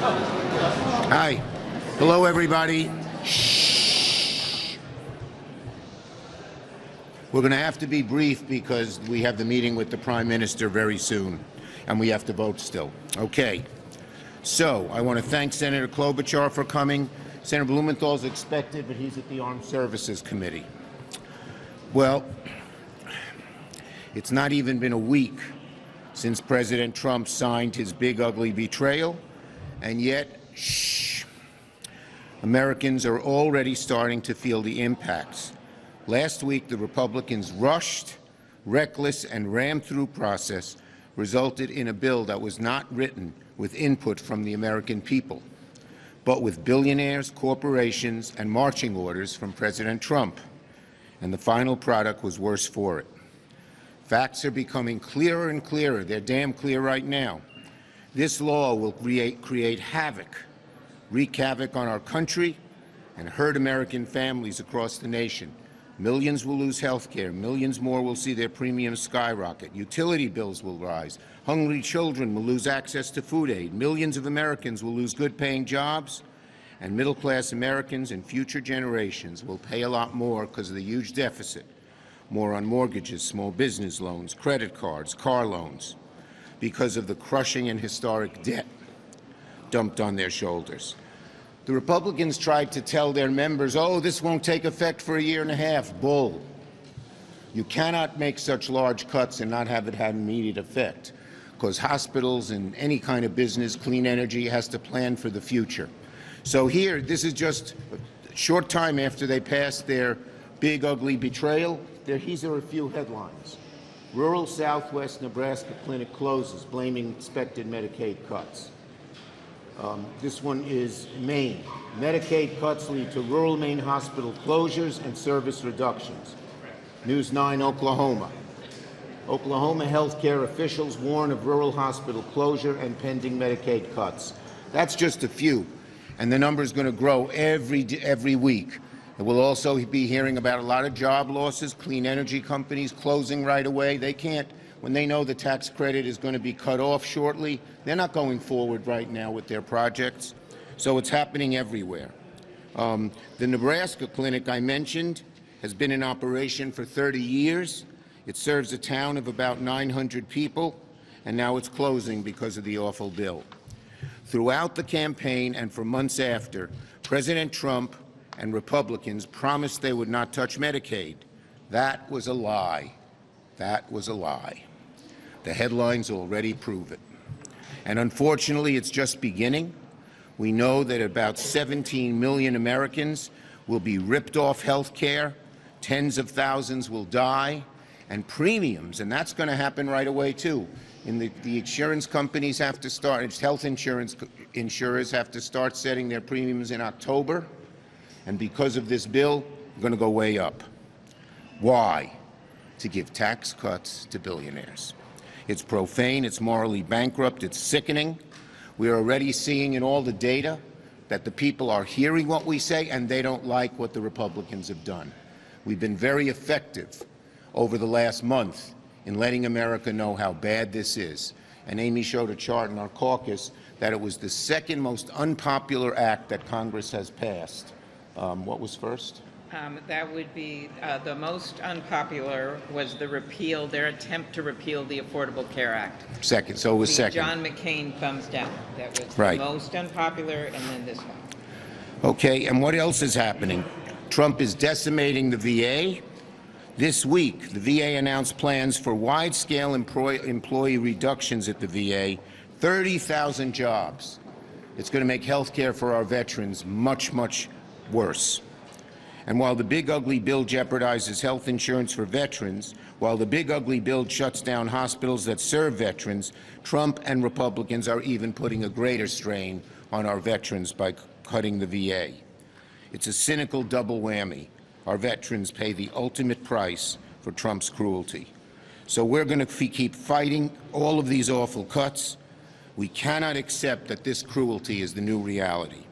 Hi. Hello, everybody. Shh. We're going to have to be brief because we have the meeting with the Prime Minister very soon, and we have to vote still. Okay. So I want to thank Senator Klobuchar for coming. Senator Blumenthal is expected, but he's at the Armed Services Committee. Well, it's not even been a week since President Trump signed his big, ugly betrayal, and yet, shh, Americans are already starting to feel the impacts. Last week, the Republicans' rushed, reckless, and rammed-through process resulted in a bill that was not written with input from the American people, but with billionaires, corporations, and marching orders from President Trump. And the final product was worse for it. Facts are becoming clearer and clearer. They're damn clear right now. This law will create havoc, wreak havoc on our country, and hurt American families across the nation. Millions will lose health care. Millions more will see their premiums skyrocket. Utility bills will rise. Hungry children will lose access to food aid. Millions of Americans will lose good-paying jobs. And middle-class Americans and future generations will pay a lot more because of the huge deficit. More on mortgages, small business loans, credit cards, car loans, because of the crushing and historic debt dumped on their shoulders. The Republicans tried to tell their members, oh, this won't take effect for a year and a half. Bull. You cannot make such large cuts and not have it have immediate effect, because hospitals and any kind of business, clean energy, has to plan for the future. So here, this is just a short time after they passed their big, ugly betrayal. These are a few headlines. Rural Southwest Nebraska clinic closes, blaming expected Medicaid cuts. This one is Maine. Medicaid cuts lead to rural Maine hospital closures and service reductions. News 9, Oklahoma. Oklahoma healthcare officials warn of rural hospital closure and pending Medicaid cuts. That's just a few, and the number is going to grow every week. And we'll also be hearing about a lot of job losses, clean energy companies closing right away. They can't, when they know the tax credit is going to be cut off shortly, they're not going forward right now with their projects. So it's happening everywhere. The Nebraska clinic I mentioned has been in operation for 30 years. It serves a town of about 900 people, and now it's closing because of the awful bill. Throughout the campaign and for months after, President Trump and Republicans promised they would not touch Medicaid. That was a lie. That was a lie. The headlines already prove it. And unfortunately, it's just beginning. We know that about 17 million Americans will be ripped off health care, tens of thousands will die, and premiums, and that's going to happen right away too. The insurance companies have to start, health insurance insurers have to start setting their premiums in October. And because of this bill, we're going to go way up. Why? To give tax cuts to billionaires. It's profane, it's morally bankrupt, it's sickening. We are already seeing in all the data that the people are hearing what we say and they don't like what the Republicans have done. We've been very effective over the last month in letting America know how bad this is. And Amy showed a chart in our caucus that it was the second most unpopular act that Congress has passed. What was first? That would be the most unpopular was their attempt to repeal the Affordable Care Act. Second, so it was second. John McCain thumbs down. That was right. The most unpopular, and then this one. Okay, and what else is happening? Trump is decimating the VA. This week, the VA announced plans for wide-scale employee reductions at the VA, 30,000 jobs. It's going to make health care for our veterans much, much worse. And while the big ugly bill jeopardizes health insurance for veterans, while the big ugly bill shuts down hospitals that serve veterans, Trump and Republicans are even putting a greater strain on our veterans by cutting the VA. It's a cynical double whammy. Our veterans pay the ultimate price for Trump's cruelty. So we're going to keep fighting all of these awful cuts. We cannot accept that this cruelty is the new reality.